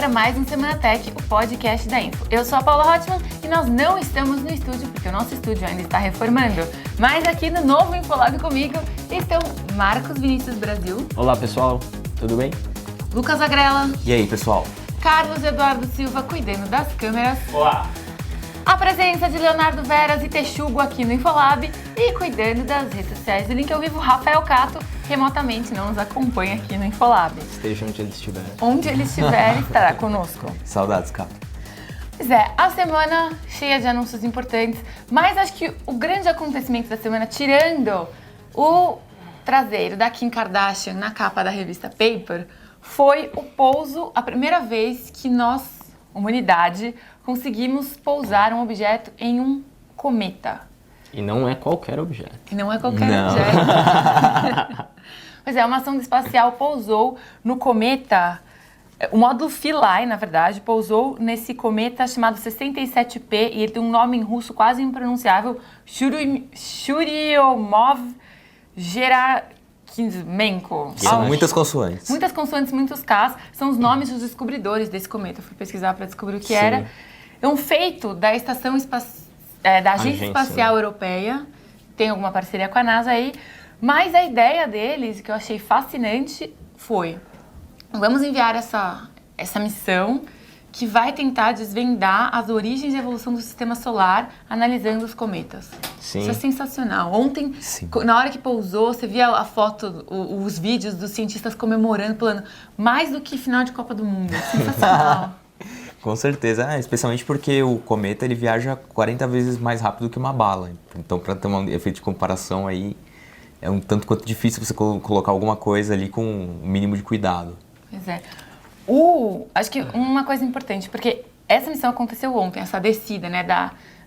agora mais um Semana Tech, o podcast da Info. Eu sou a Paula Hotman e nós não estamos no estúdio, porque o nosso estúdio ainda está reformando. Mas aqui no novo Infolab comigo estão Marcos Vinícius Brasil. Olá pessoal, tudo bem? Lucas Agrela. E aí pessoal? Carlos Eduardo Silva cuidando das câmeras. Olá! A presença de Leonardo Veras e Texugo aqui no Infolab e cuidando das redes sociais do Link ao Vivo, Rafael Cato, remotamente não nos acompanha aqui no Infolab. Esteja onde ele estiver. Onde ele estiver, estará conosco. Saudades, Cato. Pois é, a semana cheia de anúncios importantes, mas acho que o grande acontecimento da semana, tirando o traseiro da Kim Kardashian na capa da revista Paper, foi o pouso, a primeira vez que nós, humanidade, conseguimos pousar um objeto em um cometa. E não é qualquer objeto. E não é qualquer objeto. Pois é, uma sonda espacial pousou no cometa, o módulo Philae, na verdade, pousou nesse cometa chamado 67P, e ele tem um nome em russo quase impronunciável, Churyumov-Gerasimenko. São muitas consoantes. Muitas consoantes, muitos Ks, são os nomes dos descobridores desse cometa. Eu fui pesquisar para descobrir o que era. É um feito da Estação da Agência Espacial Europeia, tem alguma parceria com a NASA aí, mas a ideia deles, que eu achei fascinante, foi: vamos enviar essa missão que vai tentar desvendar as origens e evolução do sistema solar analisando os cometas. Sim. Isso é sensacional. Ontem, na hora que pousou, você via a foto, os vídeos dos cientistas comemorando, falando mais do que final de Copa do Mundo. Sensacional. Com certeza, especialmente porque o cometa ele viaja 40 vezes mais rápido que uma bala. Então, para ter um efeito de comparação aí, é um tanto quanto difícil você colocar alguma coisa ali com um mínimo de cuidado. Pois é. Acho que uma coisa importante, porque essa missão aconteceu ontem, essa descida, né,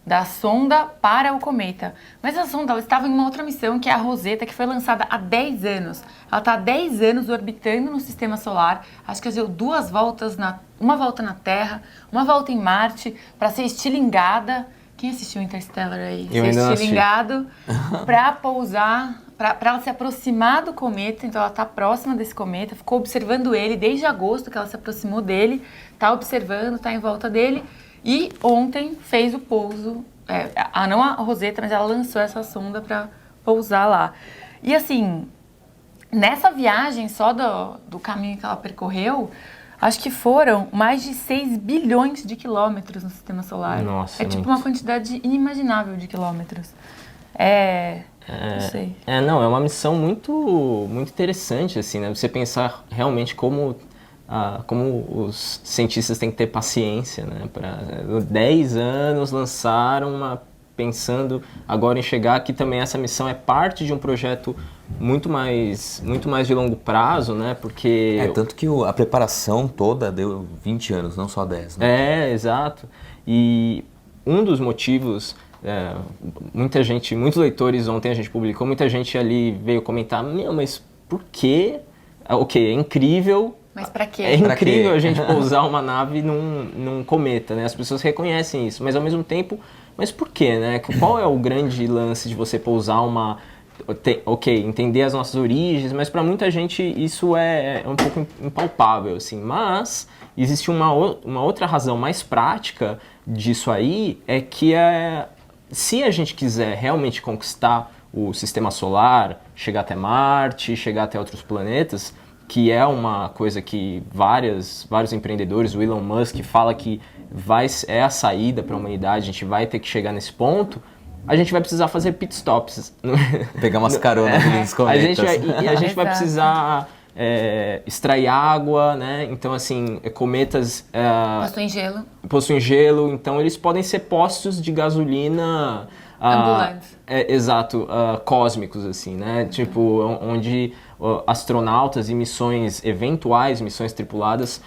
da sonda para o cometa. Mas a sonda ela estava em uma outra missão, que é a Rosetta, que foi lançada há 10 anos. Ela está há 10 anos orbitando no sistema solar. Acho que ela deu uma volta na Terra, uma volta em Marte, para ser estilingada. Quem assistiu Interstellar aí? Eu ainda não estilingado para pousar, para ela se aproximar do cometa. Então ela está próxima desse cometa, ficou observando ele desde agosto que ela se aproximou dele, está observando, está em volta dele. E ontem fez o pouso, não a Rosetta, mas ela lançou essa sonda para pousar lá. E assim, nessa viagem só do caminho que ela percorreu, acho que foram mais de 6 bilhões de quilômetros no sistema solar. Nossa, é tipo muito. uma quantidade inimaginável de quilômetros. Não sei. É uma missão muito, muito interessante, assim, né? Você pensar realmente como os cientistas têm que ter paciência, né? 10 anos lançaram pensando agora em chegar, que também essa missão é parte de um projeto muito mais de longo prazo, né? Porque... tanto que a preparação toda deu 20 anos, não só 10, né? Exato. E um dos motivos... muitos leitores, ontem a gente publicou, muita gente ali veio comentar, mas por quê? Ok, é incrível... Mas pra quê? É incrível a gente pousar uma nave num cometa, né? As pessoas reconhecem isso, mas ao mesmo tempo, mas por quê, né? Qual é o grande lance de você pousar entender as nossas origens, mas para muita gente isso é um pouco impalpável, assim. Mas existe uma outra razão mais prática disso aí, é que se a gente quiser realmente conquistar o sistema solar, chegar até Marte, chegar até outros planetas, que é uma coisa que vários empreendedores, o Elon Musk fala que é a saída para a humanidade, a gente vai ter que chegar nesse ponto, a gente vai precisar fazer pit stops. Pegar umas caronas nos cometas. A gente vai precisar extrair água, né? Então, assim, cometas... Possuem gelo, então eles podem ser postos de gasolina... ambulantes. Exato, cósmicos, assim, né? Tipo, onde astronautas e eventuais missões tripuladas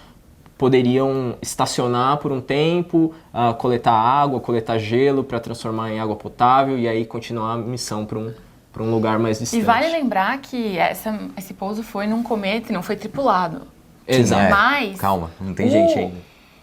poderiam estacionar por um tempo, coletar água, coletar gelo para transformar em água potável e aí continuar a missão para um lugar mais distante. E vale lembrar que esse pouso foi num cometa e não foi tripulado. Exato. Mas calma, não tem gente ainda.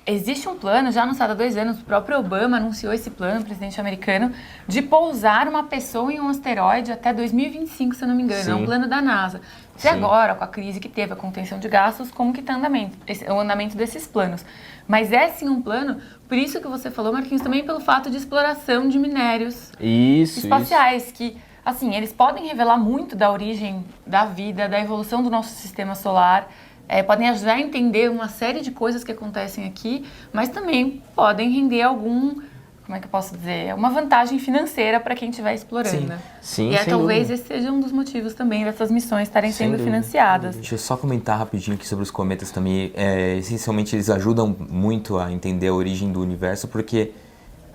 existe um plano, já anunciado há 2 anos, o próprio Obama anunciou esse plano, o presidente americano, de pousar uma pessoa em um asteroide até 2025, se eu não me engano. É um Sim. plano da NASA. E Sim. agora, com a crise que teve, a contenção de gastos, como que está o andamento desses planos? Mas é sim um plano, por isso que você falou, Marquinhos, também pelo fato de exploração de minérios espaciais, que, assim, eles podem revelar muito da origem da vida, da evolução do nosso sistema solar, podem ajudar a entender uma série de coisas que acontecem aqui, mas também podem render como é que eu posso dizer, uma vantagem financeira para quem estiver explorando. Sim, e sem talvez dúvida. esse seja um dos motivos também dessas missões estarem Sem sendo dúvida. financiadas. Deixa eu só comentar rapidinho aqui sobre os cometas também. Essencialmente, eles ajudam muito a entender a origem do universo, porque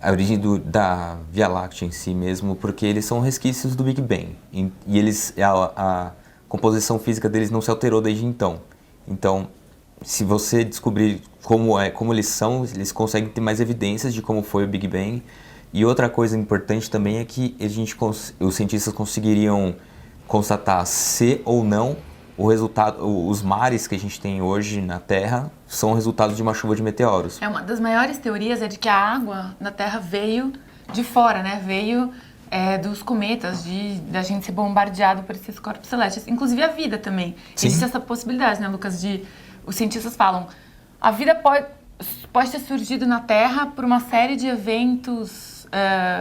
a origem da Via Láctea em si mesmo, porque eles são resquícios do Big Bang. E a composição física deles não se alterou desde então. Então, se você descobrir como eles são, eles conseguem ter mais evidências de como foi o Big Bang. E outra coisa importante também é que os cientistas conseguiriam constatar se ou não os mares que a gente tem hoje na Terra são resultado de uma chuva de meteoros. Uma das maiores teorias é de que a água na Terra veio de fora, né? Veio dos cometas, da gente ser bombardeado por esses corpos celestes. Inclusive a vida também. Sim. Existe essa possibilidade, né, Lucas? Os cientistas falam, a vida pode ter surgido na Terra por uma série de eventos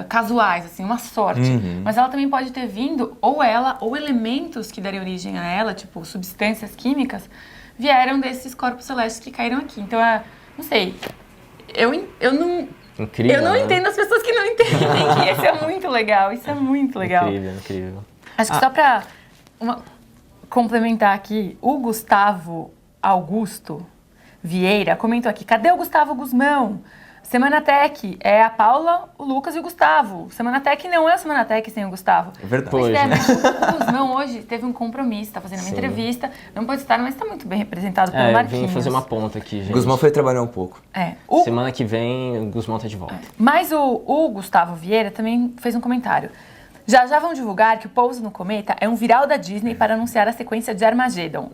casuais, assim, uma sorte. Mas ela também pode ter vindo, ou elementos que dariam origem a ela, tipo substâncias químicas, vieram desses corpos celestes que caíram aqui. Então, não sei, eu não... Incrível, eu não né? entendo as pessoas que não entendem, que isso é muito legal, isso é muito legal. Incrível. Acho que só pra complementar aqui, o Gustavo Augusto Vieira comentou aqui, cadê o Gustavo Guzmão? Semana Tech é a Paula, o Lucas e o Gustavo. Semana Tech não é a Semana Tech sem o Gustavo. É verdade. Pois Mas o Guzmão hoje teve um compromisso, tá fazendo uma entrevista, não pode estar, mas tá muito bem representado pelo Eu Marquinhos. vim fazer uma ponta aqui, gente. O Guzmão foi trabalhar um pouco. Semana que vem, o Guzmão tá de volta. Mas o Gustavo Vieira também fez um comentário. Já vão divulgar que o pouso no cometa é um viral da Disney para anunciar a sequência de Armageddon.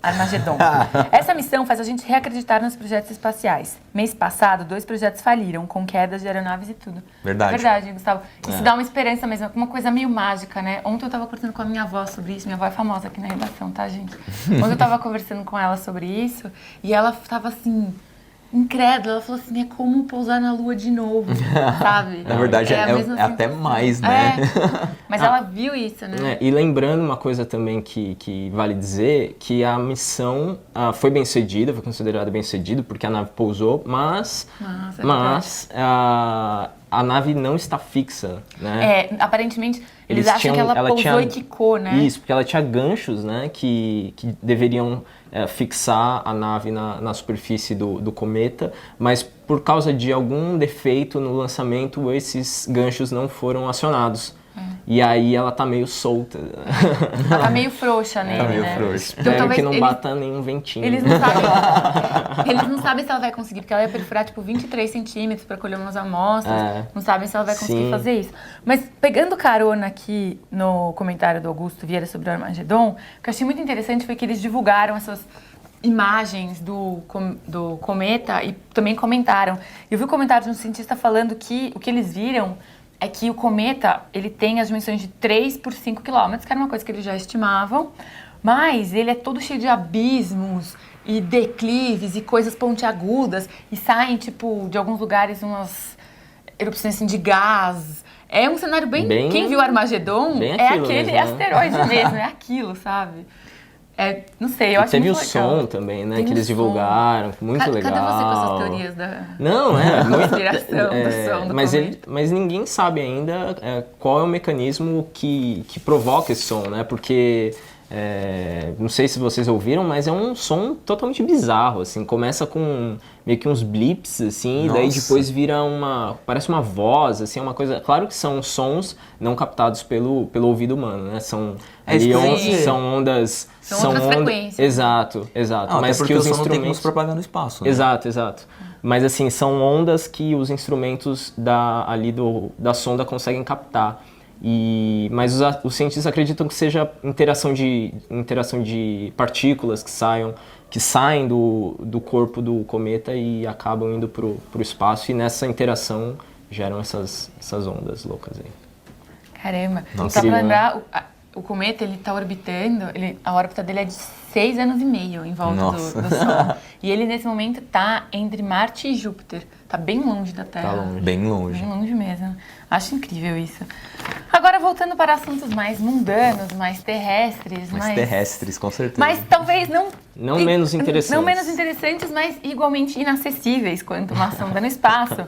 Essa missão faz a gente reacreditar nos projetos espaciais. Mês passado, 2 projetos faliram, com quedas de aeronaves e tudo. Verdade. É verdade, Gustavo. Isso dá uma esperança mesmo, uma coisa meio mágica, né? Ontem eu tava conversando com a minha avó sobre isso. Minha avó é famosa aqui na redação, tá, gente? Ontem eu tava conversando com ela sobre isso e ela tava assim... incrédula, ela falou assim, é como pousar na Lua de novo, sabe? Na verdade, a mesma até sensação. mais, né? Mas ela viu isso, né? E lembrando uma coisa também que vale dizer, que a missão foi bem sucedida, foi considerada bem sucedida, porque a nave pousou, mas a nave não está fixa, né? Aparentemente, eles acham que ela pousou e quicou, né? Isso, porque ela tinha ganchos, né, que deveriam fixar a nave na superfície do cometa, mas por causa de algum defeito no lançamento, esses ganchos não foram acionados. E aí ela tá meio solta. Ela tá meio frouxa nele, Tá meio né? frouxa. Espero que não bata nenhum ventinho. Eles não sabem se ela vai conseguir, porque ela ia perfurar tipo 23 centímetros para colher umas amostras. Não sabem se ela vai conseguir fazer isso. Mas pegando carona aqui no comentário do Augusto Vieira sobre o Armageddon, o que eu achei muito interessante foi que eles divulgaram essas imagens do cometa e também comentaram. Eu vi o comentário de um cientista falando que o que eles viram é que o cometa, ele tem as dimensões de 3 por 5 quilômetros, que era uma coisa que eles já estimavam, mas ele é todo cheio de abismos e declives e coisas pontiagudas, e saem, tipo, de alguns lugares umas erupções assim, de gás. É um cenário bem... Quem viu Armageddon é aquele mesmo, né? asteroide mesmo, é aquilo, sabe? Não sei, eu acho muito legal. Teve o som também, né, Tem que eles divulgaram, muito legal. Cadê você com essas teorias da... Não, muito... inspiração do som do cometa? Mas ninguém sabe ainda qual é o mecanismo que provoca esse som, né, porque... não sei se vocês ouviram, mas é um som totalmente bizarro, assim, começa com meio que uns blips, assim, e daí depois vira parece uma voz, assim, uma coisa, claro que são sons não captados pelo ouvido humano, né, são ondas... São outras frequências. Exato, Não, mas até porque que os o som não tem como instrumentos... se propagar no espaço, né? Exato. Mas assim, são ondas que os instrumentos da sonda conseguem captar. Mas os cientistas acreditam que seja interação de partículas que saiam, que saem do corpo do cometa e acabam indo pro espaço, e nessa interação geram essas ondas loucas aí. Caramba. Nossa. Só pra lembrar, o cometa, ele tá orbitando, a órbita dele é de 6 anos e meio em volta do Sol. E ele, nesse momento, tá entre Marte e Júpiter. Tá bem longe da Terra. Tá longe. Bem longe. Bem longe mesmo. Acho incrível isso. Agora, voltando para assuntos mais mundanos, mais terrestres. Mais terrestres, com certeza. Mas talvez Não menos interessantes. Não menos interessantes, mas igualmente inacessíveis quanto uma sonda no espaço.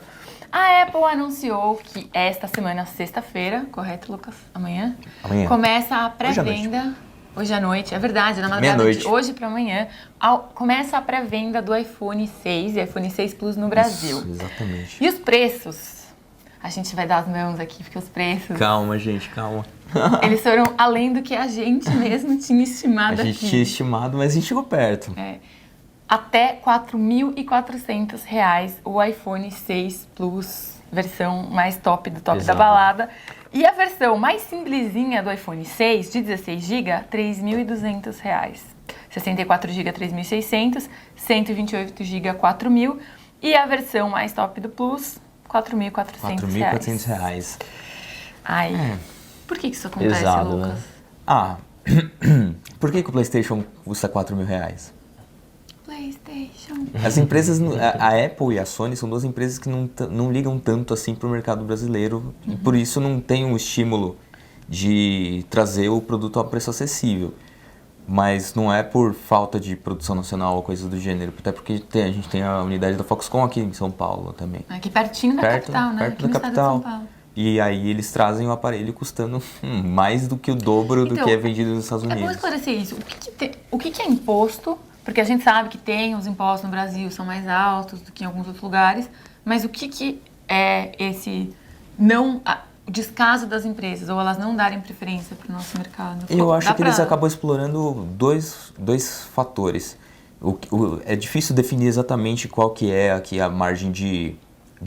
A Apple anunciou que esta semana, sexta-feira, correto, Lucas? Amanhã? Amanhã. Começa a pré-venda. Hoje à noite, é verdade, na madrugada de hoje para amanhã, começa a pré-venda do iPhone 6 e iPhone 6 Plus no Brasil. Isso, exatamente. E os preços? A gente vai dar as mãos aqui, porque os preços... Calma, gente, calma. Eles foram além do que a gente mesmo tinha estimado aqui. A gente tinha estimado, mas a gente chegou perto. Até R$ 4.400 o iPhone 6 Plus, versão mais top do top da balada. E a versão mais simplesinha do iPhone 6, de 16 GB, R$ 3.200. 64 GB, R$ 3.600. 128 GB, R$ 4.000. E a versão mais top do Plus, R$ 4.400. R$ 4.400. Ai, por que isso acontece, Pesado, Lucas? Né? Por que o PlayStation custa R$ 4.000? PlayStation. As empresas, a Apple e a Sony são duas empresas que não ligam tanto assim para o mercado brasileiro, e por isso não tem um estímulo de trazer o produto a preço acessível. Mas não é por falta de produção nacional ou coisa do gênero, até porque a gente tem a unidade da Foxconn aqui em São Paulo também. Aqui pertinho da capital, né? Perto aqui da no capital. estado de São Paulo. E aí eles trazem o aparelho custando mais do que o dobro do que é vendido nos Estados Unidos. Vamos esclarecer isso. O que é imposto? Porque a gente sabe que tem os impostos no Brasil, são mais altos do que em alguns outros lugares, mas o que é esse o descaso das empresas, ou elas não darem preferência para o nosso mercado? Eu acho que eles acabam explorando dois fatores. É difícil definir exatamente qual que é aqui a margem de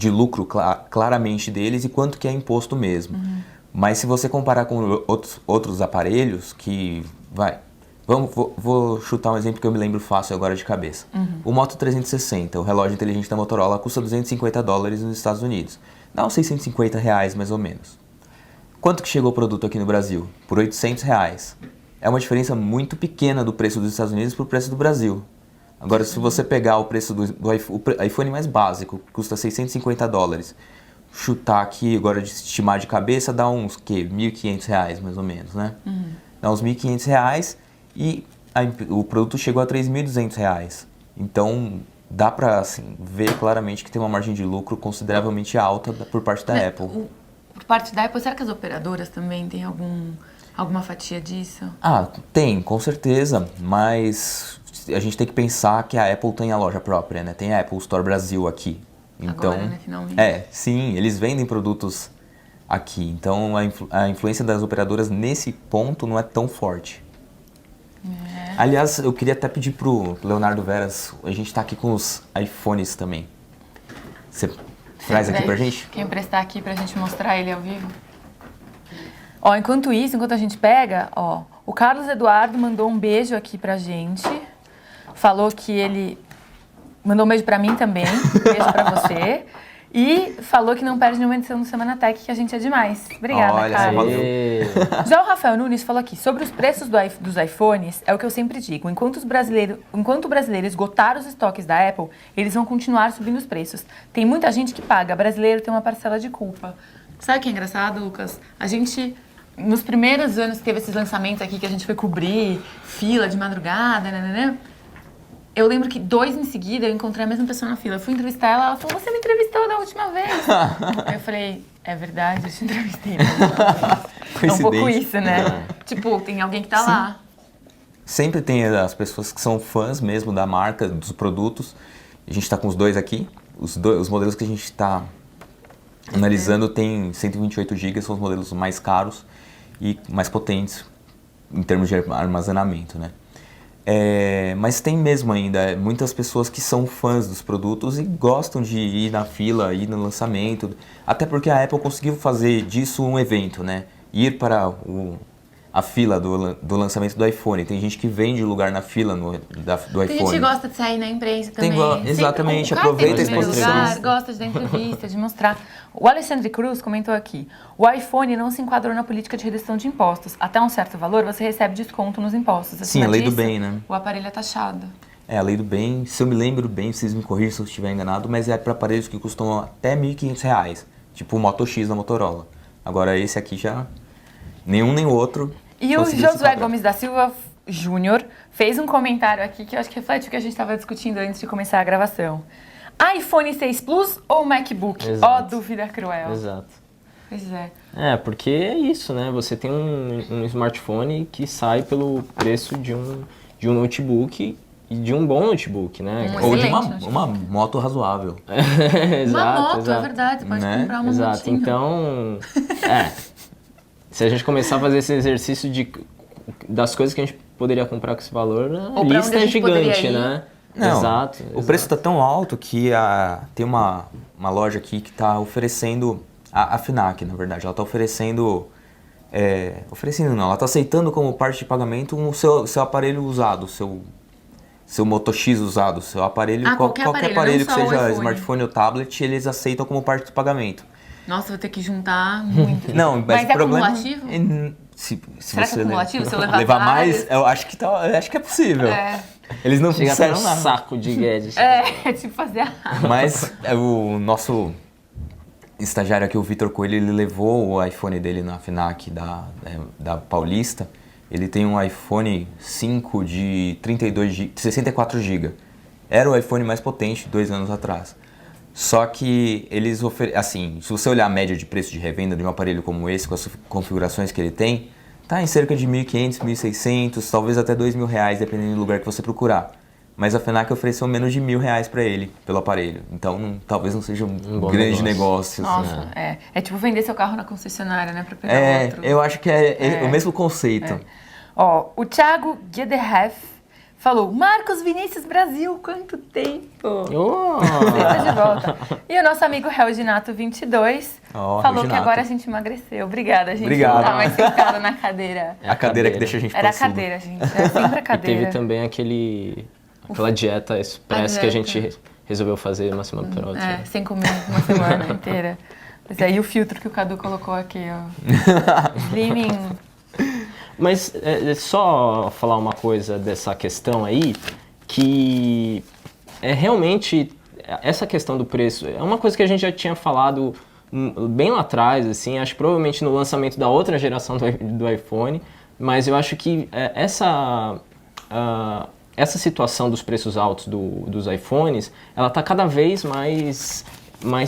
lucro claramente deles e quanto que é imposto mesmo. Mas se você comparar com outros aparelhos que vou chutar um exemplo que eu me lembro fácil agora de cabeça. O Moto 360, o relógio inteligente da Motorola, custa $250 nos Estados Unidos. Dá uns R$650 mais ou menos. Quanto que chegou o produto aqui no Brasil? Por R$800. É uma diferença muito pequena do preço dos Estados Unidos para o preço do Brasil. Agora, se você pegar o preço do iPhone mais básico, que custa $650, chutar aqui, agora de estimar de cabeça, dá uns R$1.500 mais ou menos, né? Dá uns R$1.500 e o produto chegou a R$3.200. Então, dá para assim, ver claramente que tem uma margem de lucro consideravelmente alta por parte da Apple. Por parte da Apple, será que as operadoras também têm alguma fatia disso? Tem, com certeza, mas a gente tem que pensar que a Apple tem a loja própria, né? Tem a Apple Store Brasil aqui. Então, agora, né, finalmente. Sim, eles vendem produtos aqui. Então, a influência das operadoras nesse ponto não é tão forte. Aliás, eu queria até pedir pro Leonardo Veras, a gente tá aqui com os iPhones também. Você traz aqui pra gente? Quer emprestar aqui pra gente mostrar ele ao vivo? Enquanto a gente pega, o Carlos Eduardo mandou um beijo aqui pra gente. Falou que ele mandou um beijo pra mim também, beijo pra você. E falou que não perde nenhuma edição do Semana Tech, que a gente é demais. Obrigada, Carlos. Já o Rafael Nunes falou aqui, sobre os preços dos iPhones, é o que eu sempre digo, enquanto o brasileiro esgotar os estoques da Apple, eles vão continuar subindo os preços. Tem muita gente que paga, brasileiro tem uma parcela de culpa. Sabe o que é engraçado, Lucas? A gente, nos primeiros anos que teve esses lançamentos aqui, que a gente foi cobrir, fila de madrugada, né? Eu lembro que 2 em seguida eu encontrei a mesma pessoa na fila. Eu fui entrevistar ela, ela falou, você me entrevistou da última vez. Aí eu falei, é verdade, eu te entrevistei da última vez. É um pouco isso, né? Tipo, tem alguém que tá lá. Sempre tem as pessoas que são fãs mesmo da marca, dos produtos. A gente tá com os dois aqui. Os modelos que a gente tá analisando tem 128 GB, são os modelos mais caros e mais potentes em termos de armazenamento, né? Mas tem mesmo ainda muitas pessoas que são fãs dos produtos e gostam de ir na fila, ir no lançamento, até porque a Apple conseguiu fazer disso um evento, né? Ir para a fila do lançamento do iPhone. Tem gente que vende lugar na fila do Tem iPhone. gente que gosta de sair na imprensa também. Exatamente, Sempre, aproveita a exposição. exposição. Gosta de dar entrevista, de mostrar. O Alexandre Cruz comentou aqui, o iPhone não se enquadrou na política de redução de impostos. Até um certo valor, você recebe desconto nos impostos. Sim, a lei do bem, né? O aparelho é taxado. A lei do bem, se eu me lembro bem, vocês me corrijam se eu estiver enganado, mas é para aparelhos que custam até R$ 1.500, tipo o Moto X da Motorola. Agora esse aqui já, nenhum nem o outro. E o Josué Gomes da Silva Júnior fez um comentário aqui que eu acho que reflete o que a gente estava discutindo antes de começar a gravação. iPhone 6 Plus ou MacBook? Ó, dúvida cruel. Exato. Pois é. Porque é isso, né? Você tem um smartphone que sai pelo preço de um notebook e de um bom notebook, né? Ou de Excelente, uma moto razoável. Uma moto, exato. É verdade, você pode Né? comprar uma Exato, motinha. então, se a gente começar a fazer esse exercício das coisas que a gente poderia comprar com esse valor, a Ou pra lista onde a é gente poderia gigante, ir. né? Não, Exato. o preço está tão alto que tem uma loja aqui que está oferecendo, a FNAC, na verdade, ela está oferecendo, ela está aceitando como parte de pagamento o seu aparelho usado, seu Moto X usado, seu aparelho, qualquer aparelho, aparelho não que só o seja iPhone. smartphone ou tablet, eles aceitam como parte de pagamento. Nossa, vou ter que juntar muito. Não, mas é o problema acumulativo? Se Será que você é acumulativo? Se eu levar levar mais, vários? eu acho que é possível. Eles não Chega a ter disseram um nada. saco de gadgets. É tipo fazer a... Mas o nosso estagiário aqui, o Vitor Coelho, ele levou o iPhone dele na FNAC da Paulista. Ele tem um iPhone 5 de 64 GB. Era o iPhone mais potente 2 anos atrás. Só que eles assim, se você olhar a média de preço de revenda de um aparelho como esse, com as configurações que ele tem, tá em cerca de 1.500, 1.600, talvez até R$2.000, dependendo do lugar que você procurar. Mas a FNAC ofereceu menos de R$1.000 para ele, pelo aparelho. Então talvez não seja um bom grande negócio. Nossa, assim. é tipo vender seu carro na concessionária, né? Pra pegar outro. Eu acho que é o mesmo conceito. Ó, o Thiago Guederhef falou, Marcos Vinícius Brasil, quanto tempo! Você tá de volta. E o nosso amigo Reoginato 22 falou que Reoginato. agora a gente emagreceu. Obrigada, a gente Obrigado. não tá mais sentado na cadeira. É a cadeira que deixa a gente Era a pançudo. cadeira, gente. Era sempre a E cadeira. teve também aquela dieta express que a gente resolveu fazer uma semana por outra. Sem comer uma semana inteira. Pois é, e o filtro que o Cadu colocou aqui, ó. Slimming. Mas só falar uma coisa dessa questão aí, que realmente essa questão do preço é uma coisa que a gente já tinha falado bem lá atrás, assim, acho que provavelmente no lançamento da outra geração do iPhone, mas eu acho que essa situação dos preços altos dos iPhones, ela tá cada vez mais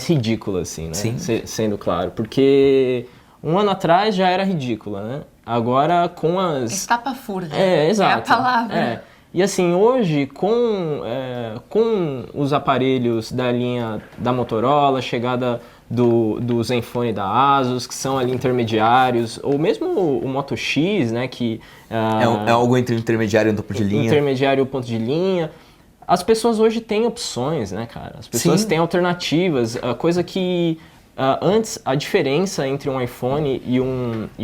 ridícula, assim, né? Sim. Sendo claro, porque um ano atrás já era ridícula, né? Agora com as... Estapafúrdia. Exato. É a palavra. E assim, hoje com os aparelhos da linha da Motorola, chegada do Zenfone da Asus, que são ali intermediários, ou mesmo o Moto X, né, que... É algo entre intermediário e um topo de linha. Intermediário e ponto de linha. As pessoas hoje têm opções, né, cara? As pessoas Sim. têm alternativas, coisa que antes a diferença entre um iPhone e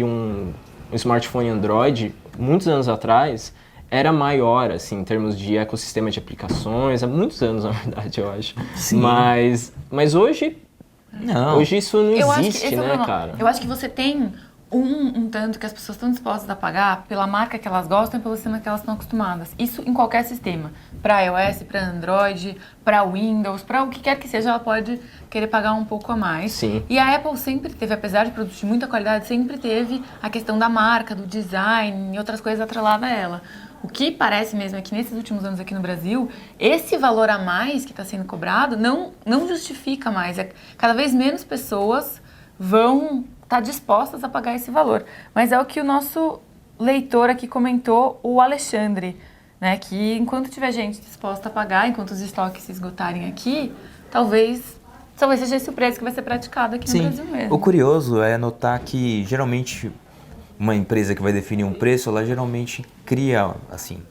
um smartphone Android, muitos anos atrás, era maior, assim, em termos de ecossistema de aplicações, há muitos anos, na verdade, eu acho. Sim. Mas hoje, Não. hoje isso não Eu acho que existe, esse é o né, problema. cara? Eu acho que você tem um tanto que as pessoas estão dispostas a pagar pela marca que elas gostam e pelo sistema que elas estão acostumadas. Isso em qualquer sistema. Para iOS, para Android, para Windows, para o que quer que seja, ela pode querer pagar um pouco a mais. Sim. E a Apple sempre teve, apesar de produtos de muita qualidade, sempre teve a questão da marca, do design e outras coisas atreladas a ela. O que parece mesmo é que nesses últimos anos aqui no Brasil, esse valor a mais que está sendo cobrado não justifica mais. Cada vez menos pessoas vão estar dispostas a pagar esse valor. Mas é o que o nosso leitor aqui comentou, o Alexandre, né? Que enquanto tiver gente disposta a pagar, enquanto os estoques se esgotarem aqui, talvez seja esse o preço que vai ser praticado aqui no Brasil mesmo. O curioso é notar que geralmente uma empresa que vai definir um preço, ela geralmente cria, assim,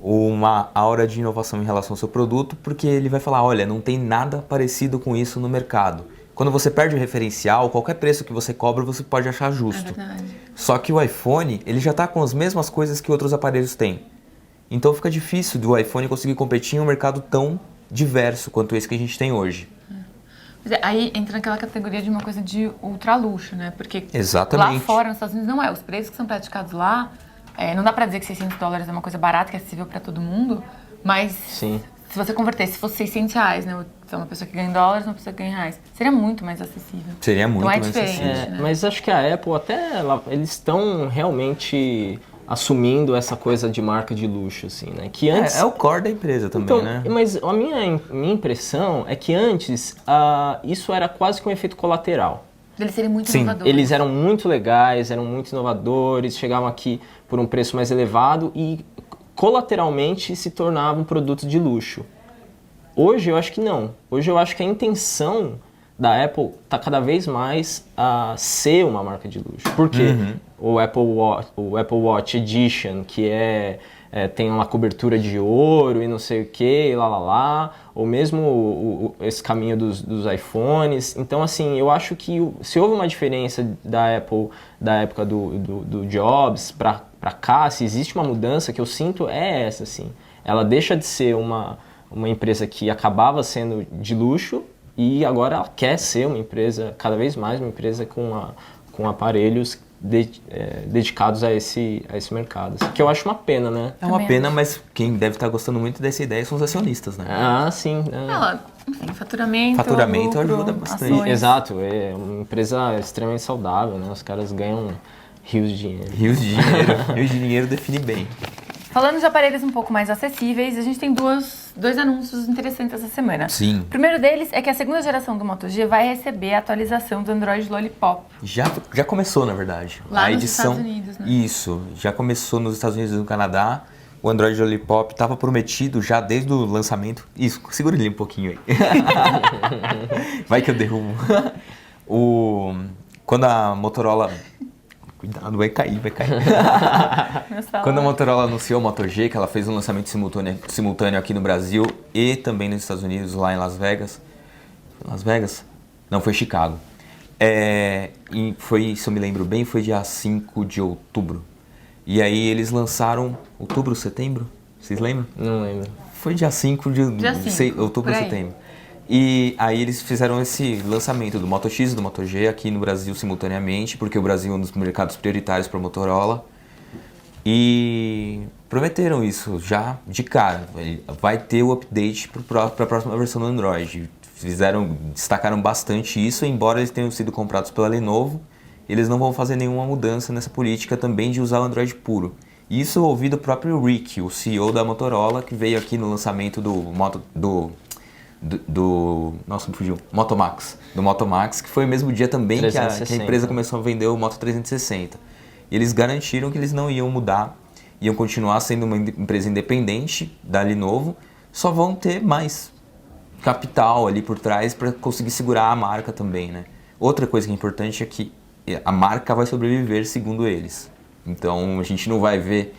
uma aura de inovação em relação ao seu produto, porque ele vai falar, olha, não tem nada parecido com isso no mercado. quando você perde o referencial, qualquer preço que você cobra, você pode achar É justo. verdade. Só que o iPhone, ele já está com as mesmas coisas que outros aparelhos têm. Então fica difícil do iPhone conseguir competir em um mercado tão diverso quanto esse que a gente tem hoje. Mas aí entra naquela categoria de uma coisa de ultra luxo, né? Porque Exatamente. lá fora, nos Estados Unidos, não é. Os preços que são praticados lá, não dá pra dizer que $600 é uma coisa barata, que é acessível pra todo mundo, mas Sim. se você converter, se fosse R$600, né? Então, uma pessoa que ganha em dólares, uma pessoa que ganha em reais, seria muito mais acessível. Seria muito então, é mais diferente, acessível. né? Mas acho que a Apple eles estão realmente assumindo essa coisa de marca de luxo, assim, né? Que antes... É o core da empresa também, Então, né? mas a minha impressão é que antes isso era quase que um efeito colateral. Eles serem muito Sim, inovadores. Eles eram muito legais, eram muito inovadores, chegavam aqui por um preço mais elevado e colateralmente se tornavam um produto de luxo. Hoje eu acho que não. Hoje eu acho que a intenção da Apple está cada vez mais a ser uma marca de luxo. Por quê? O Apple Watch Edition, que tem uma cobertura de ouro e não sei o que, ou mesmo esse caminho dos iPhones. Então, assim, eu acho que se houve uma diferença da Apple da época do Jobs para cá, se existe uma mudança que eu sinto é essa, assim. Ela deixa de ser uma empresa que acabava sendo de luxo e agora ela quer ser uma empresa, cada vez mais uma empresa com aparelhos dedicados a esse mercado. Que eu acho uma pena, né? É uma Também pena, acho. mas quem deve estar gostando muito dessa ideia são os acionistas, né? Ah, sim. Enfim, faturamento, Faturamento lucro, ajuda bastante. ações. Exato, é uma empresa extremamente saudável, né? Os caras ganham rios de dinheiro. Rios de dinheiro. Rios de dinheiro define bem. Falando de aparelhos um pouco mais acessíveis, a gente tem dois anúncios interessantes essa semana. Sim. O primeiro deles é que a segunda geração do Moto G vai receber a atualização do Android Lollipop. Já começou, na verdade. Lá a nos edição, Estados Unidos, né? Isso, já começou nos Estados Unidos e no Canadá. O Android Lollipop estava prometido já desde o lançamento. Isso, segura ele um pouquinho aí. Vai que eu derrubo. Quando a Motorola... Cuidado, vai cair. Quando a Motorola anunciou o Moto G, que ela fez um lançamento simultâneo aqui no Brasil e também nos Estados Unidos, lá em Las Vegas. Las Vegas? Não, foi Chicago. E foi, se eu me lembro bem, foi dia 5 de outubro. E aí eles lançaram outubro, setembro? Vocês lembram? Não lembro. Foi dia 5 de outubro ou setembro. E aí eles fizeram esse lançamento do Moto X e do Moto G aqui no Brasil simultaneamente, porque o Brasil é um dos mercados prioritários para a Motorola. E prometeram isso já de cara. Vai ter o update para a próxima versão do Android. Destacaram bastante isso, embora eles tenham sido comprados pela Lenovo, eles não vão fazer nenhuma mudança nessa política também de usar o Android puro. Isso eu ouvi do próprio Rick, o CEO da Motorola, que veio aqui no lançamento nossa, me fugiu. Moto Max, que foi o mesmo dia também que a empresa começou a vender o Moto 360. E eles garantiram que eles não iam mudar, iam continuar sendo uma empresa independente da Lenovo, só vão ter mais capital ali por trás para conseguir segurar a marca também, né? Outra coisa que é importante é que a marca vai sobreviver, segundo eles. Então a gente não vai ver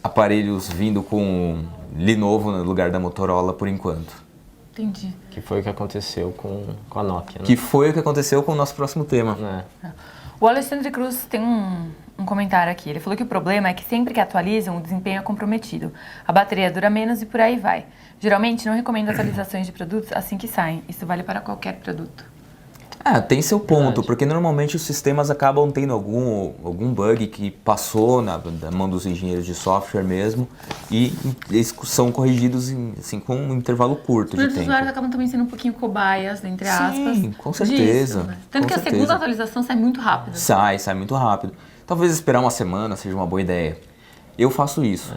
aparelhos vindo com Lenovo no lugar da Motorola por enquanto. Entendi. Que foi o que aconteceu com a Nokia, né? Que foi o que aconteceu com o nosso próximo tema. O Alexandre Cruz tem um comentário aqui. Ele falou que o problema é que sempre que atualizam, o desempenho é comprometido. A bateria dura menos e por aí vai. Geralmente não recomendo atualizações de produtos assim que saem. Isso vale para qualquer produto. Tem seu ponto, Verdade. porque normalmente os sistemas acabam tendo algum bug que passou na mão dos engenheiros de software mesmo e eles são corrigidos assim, com um intervalo curto Mas de os tempo. usuários acabam também sendo um pouquinho cobaias, entre aspas. Sim, com certeza. Disso, né? Tanto com que a certeza. segunda atualização sai muito rápido. Sai muito rápido. Talvez esperar uma semana seja uma boa ideia. Eu faço isso.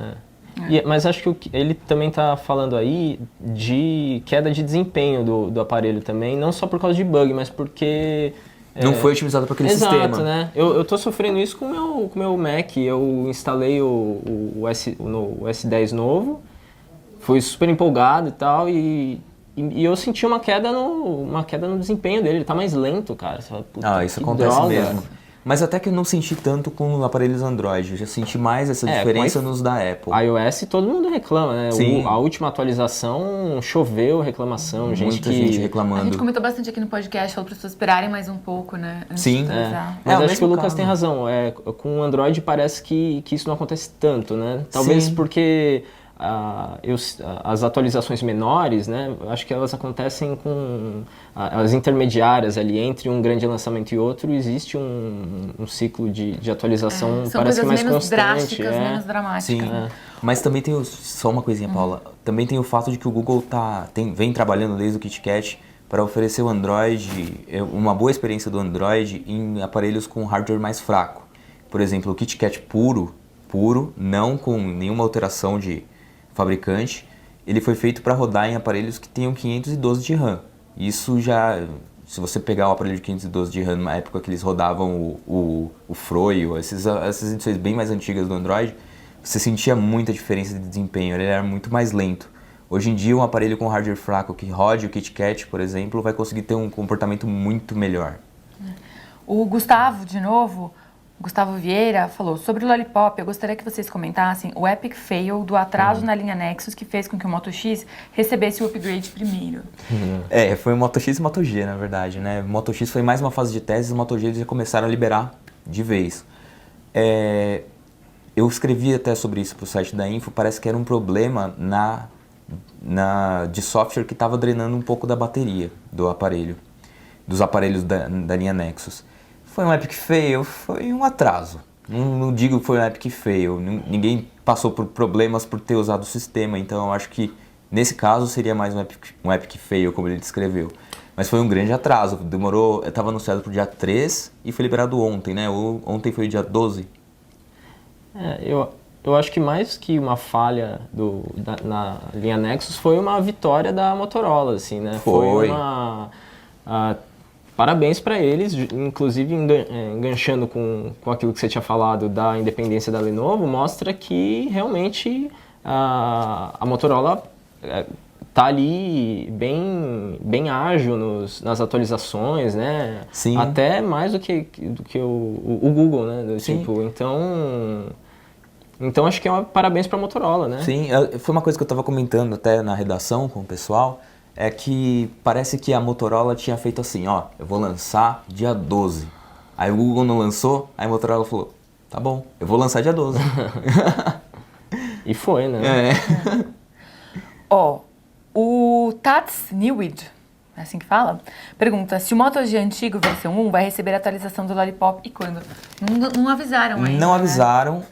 Mas acho que ele também está falando aí de queda de desempenho do aparelho também, não só por causa de bug, mas porque... Não foi otimizado para aquele Exato, sistema. né? Eu tô sofrendo isso com o meu Mac. Eu instalei o S10 novo, fui super empolgado e tal, e eu senti uma queda no desempenho dele. Ele tá mais lento, cara. Você fala, puta, Isso que acontece droga. mesmo. Mas até que eu não senti tanto com aparelhos Android, eu já senti mais essa diferença nos da Apple. iOS todo mundo reclama, né? Sim. A última atualização choveu reclamação, Muita gente A reclamando. gente comentou bastante aqui no podcast, falou para as pessoas esperarem mais um pouco, né? Antes Sim. de atualizar. Mas o acho que o mesmo Lucas caso. tem razão. Com o Android parece que isso não acontece tanto, né? Talvez Sim. porque as atualizações menores, né? Acho que elas acontecem com as intermediárias ali entre um grande lançamento e outro. Existe um ciclo de atualização São parece que coisas mais menos constante. drásticas, menos dramáticas. Sim, mas também tem só uma coisinha, Paula. Também tem o fato de que o Google vem trabalhando desde o KitKat para oferecer o Android, uma boa experiência do Android em aparelhos com hardware mais fraco. Por exemplo, o KitKat puro, não com nenhuma alteração de fabricante, ele foi feito para rodar em aparelhos que tenham 512 de RAM. Isso já, se você pegar um aparelho de 512 de RAM na época que eles rodavam o Froio, essas edições bem mais antigas do Android, você sentia muita diferença de desempenho, ele era muito mais lento. Hoje em dia, um aparelho com hardware fraco que rode o KitKat, por exemplo, vai conseguir ter um comportamento muito melhor. O Gustavo, de novo, Gustavo Vieira, falou sobre o Lollipop. Eu gostaria que vocês comentassem o epic fail do atraso na linha Nexus que fez com que o Moto X recebesse o upgrade primeiro. Foi o Moto X e o Moto G, na verdade, né? O Moto X foi mais uma fase de testes, o Moto G eles já começaram a liberar de vez. Eu escrevi até sobre isso para o site da Info, parece que era um problema de software que estava drenando um pouco da bateria do aparelho, dos aparelhos da linha Nexus. Foi um epic fail, foi um atraso. Não digo que foi um epic fail, ninguém passou por problemas por ter usado o sistema, então eu acho que nesse caso seria mais um epic fail, como ele descreveu. Mas foi um grande atraso, estava anunciado para o dia 3 e foi liberado ontem, né? Ontem foi o dia 12. Eu acho que mais que uma falha na linha Nexus foi uma vitória da Motorola, assim, né? Foi parabéns para eles, inclusive enganchando com aquilo que você tinha falado da independência da Lenovo, mostra que realmente a Motorola tá ali bem ágil nas atualizações, né? Sim. Até mais do que o Google, né? Sim. Então acho que parabéns para a Motorola, né? Sim, foi uma coisa que eu estava comentando até na redação com o pessoal, é que parece que a Motorola tinha feito assim, eu vou lançar dia 12. Aí o Google não lançou, aí a Motorola falou, tá bom, eu vou lançar dia 12. E foi, né? O Tats Newid, é assim que fala, pergunta se o Moto G antigo, versão 1, vai receber a atualização do Lollipop e quando? Não avisaram ainda. Não avisaram,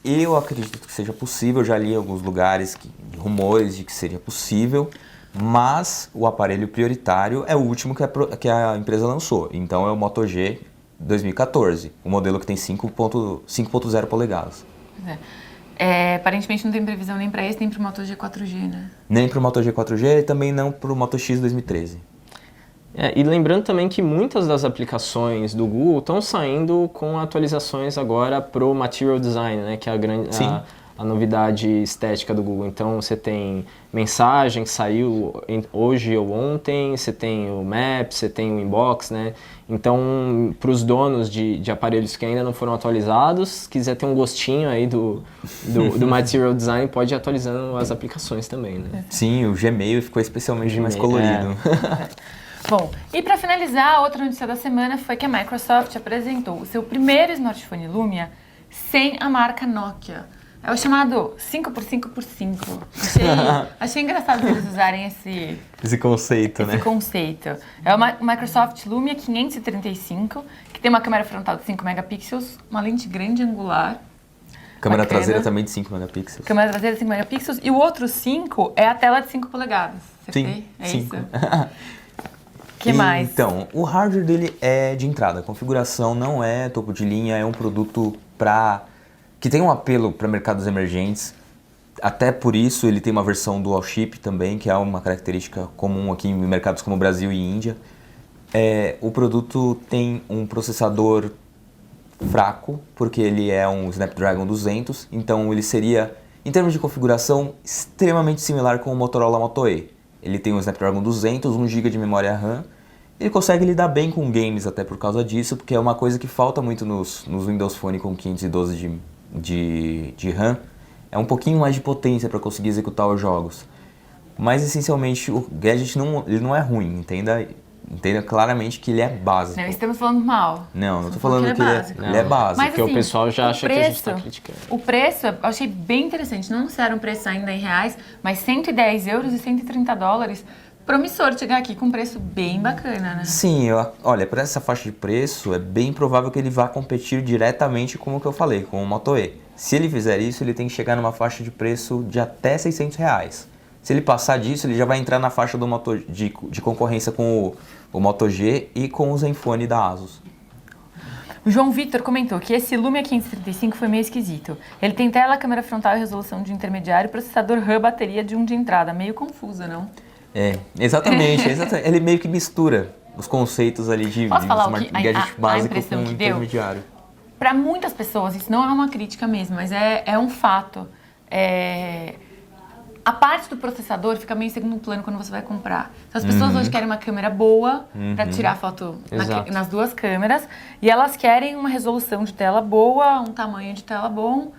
eu acredito que seja possível, já li em alguns lugares rumores de que seria possível, mas o aparelho prioritário é o último que a empresa lançou, então é o Moto G 2014, o modelo que tem 5.0 polegadas. Aparentemente não tem previsão nem para esse, nem para o Moto G 4G, né? Nem para o Moto G 4G e também não para o Moto X 2013. E lembrando também que muitas das aplicações do Google estão saindo com atualizações agora para o Material Design, né, que é a novidade estética do Google. Então você tem mensagem que saiu hoje ou ontem, você tem o Maps, você tem o Inbox, né? Então, para os donos de aparelhos que ainda não foram atualizados, quiser ter um gostinho aí do Material Design, pode ir atualizando as aplicações também, né? Sim, o Gmail ficou especialmente mais colorido. Bom, e para finalizar, a outra notícia da semana foi que a Microsoft apresentou o seu primeiro smartphone Lumia sem a marca Nokia. É o chamado 5x5x5. Achei engraçado eles usarem esse conceito, né? Esse conceito. É o Microsoft Lumia 535, que tem uma câmera frontal de 5 megapixels, uma lente grande angular. Câmera bacana. traseira também de 5 megapixels. Câmera traseira de 5 megapixels. E o outro 5 é a tela de 5 polegadas. Sim, É 5. isso? Que mais? Então, o hardware dele é de entrada. A configuração não é topo de linha, é um produto que tem um apelo para mercados emergentes. Até por isso ele tem uma versão dual chip também, que é uma característica comum aqui em mercados como Brasil e Índia. O produto tem um processador fraco, porque ele é um Snapdragon 200, então ele seria, em termos de configuração, extremamente similar com o Motorola Moto E. Ele tem um Snapdragon 200, 1 GB de memória RAM Ele consegue lidar bem com games até por causa disso, porque é uma coisa que falta muito nos Windows Phone com 512 de RAM. É um pouquinho mais de potência para conseguir executar os jogos. Mas essencialmente o gadget ele não é ruim, entenda claramente que ele é básico. Não estamos falando mal. Não tô falando que ele é básico. Mas, Porque assim, o pessoal já acha que a gente preço, tá criticando. O preço eu achei bem interessante. Não anunciaram o preço ainda em reais, mas 110 euros e 130 dólares. Promissor chegar aqui com um preço bem bacana, né? Sim, olha, para essa faixa de preço é bem provável que ele vá competir diretamente com o que eu falei, com o Moto E. Se ele fizer isso, ele tem que chegar numa faixa de preço de até R$600. Se ele passar disso, ele já vai entrar na faixa do de concorrência com o Moto G e com o Zenfone da Asus. O João Vitor comentou que esse Lumia 535 foi meio esquisito. Ele tem tela, câmera frontal e resolução de intermediário, processador RAM, bateria de 1 de entrada. Meio confusa, não? Exatamente. Ele meio que mistura os conceitos ali de gadget básico com intermediário. Para muitas pessoas, isso não é uma crítica mesmo, mas é um fato. A parte do processador fica meio em segundo plano quando você vai comprar. Então, as pessoas hoje querem uma câmera boa para tirar foto nas duas câmeras e elas querem uma resolução de tela boa, um tamanho de tela bom.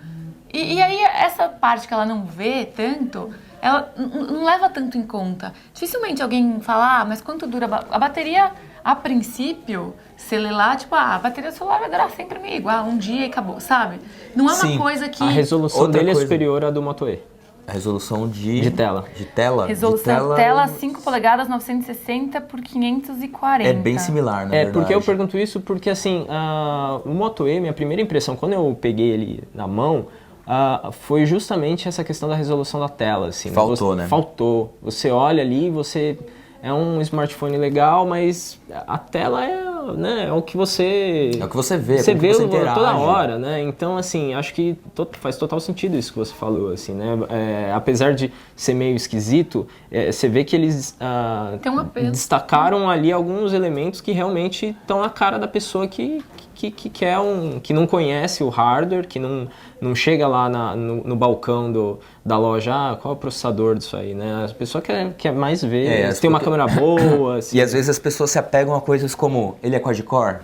E aí, essa parte que ela não vê tanto, ela não leva tanto em conta. Dificilmente alguém fala, mas quanto dura a bateria? A princípio, celular, tipo, a bateria do celular vai durar sempre meio igual, um dia e acabou, sabe? Não é uma coisa que... A resolução dele é superior à do Moto E. A resolução de tela. Resolução de tela 5 polegadas, 960 por 540. É bem similar, na verdade. Porque eu pergunto isso porque, assim, o Moto E, minha primeira impressão, quando eu peguei ele na mão, foi justamente essa questão da resolução da tela, assim. Faltou, né? Faltou. Você olha ali, você... É um smartphone legal, mas a tela é o que você... É o que você vê, você vê você interage. Toda hora, né? Então, assim, acho que faz total sentido isso que você falou, assim, né? Apesar de ser meio esquisito, você vê que eles Tem um apelo. destacaram ali alguns elementos que realmente estão na cara da pessoa que quer que não conhece o hardware, que não chega lá no balcão da loja, qual é o processador disso aí, né? A pessoa quer mais ver, se tem uma câmera boa... assim. E às vezes as pessoas se apegam a coisas como, ele é quad-core?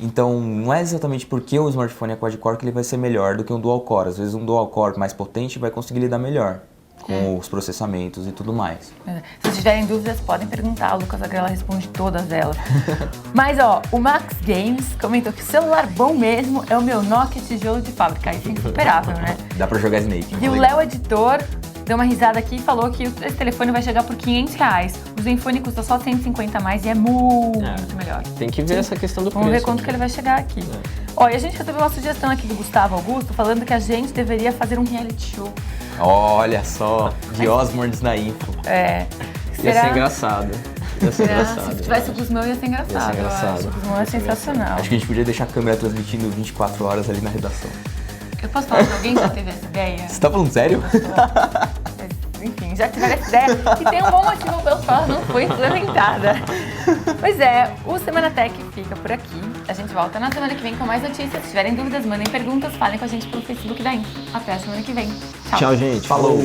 Então não é exatamente porque o smartphone é quad-core que ele vai ser melhor do que um dual-core. Às vezes um dual-core mais potente vai conseguir lidar melhor com os processamentos e tudo mais. Se tiverem dúvidas, podem perguntar. A Lucas Agrela responde todas elas. Mas, o Max Games comentou que o celular bom mesmo é o meu Nokia tijolo de fábrica. Isso é insuperável, né? Dá pra jogar Snake. E o Léo Editor deu uma risada aqui e falou que esse telefone vai chegar por R$500. O Zenfone custa só 150 a mais e é muito melhor. Tem que ver essa questão do preço. Vamos ver quanto que ele vai chegar aqui. E a gente recebeu uma sugestão aqui do Gustavo Augusto falando que a gente deveria fazer um reality show. Olha só, de Osmonds na info. Ia ser engraçado. Se tivesse o Guzmão, ia ser engraçado. O Guzmão é sensacional. Acho que a gente podia deixar a câmera transmitindo 24 horas ali na redação. Eu posso falar que alguém já teve essa ideia? Você tá falando sério? Enfim, já tiveram essa ideia. E tem um bom motivo pelo qual não foi implementada. Pois o Semana Tech fica por aqui. A gente volta na semana que vem com mais notícias. Se tiverem dúvidas, mandem perguntas, falem com a gente pelo Facebook da Info. Até a semana que vem. Tchau, gente. Falou.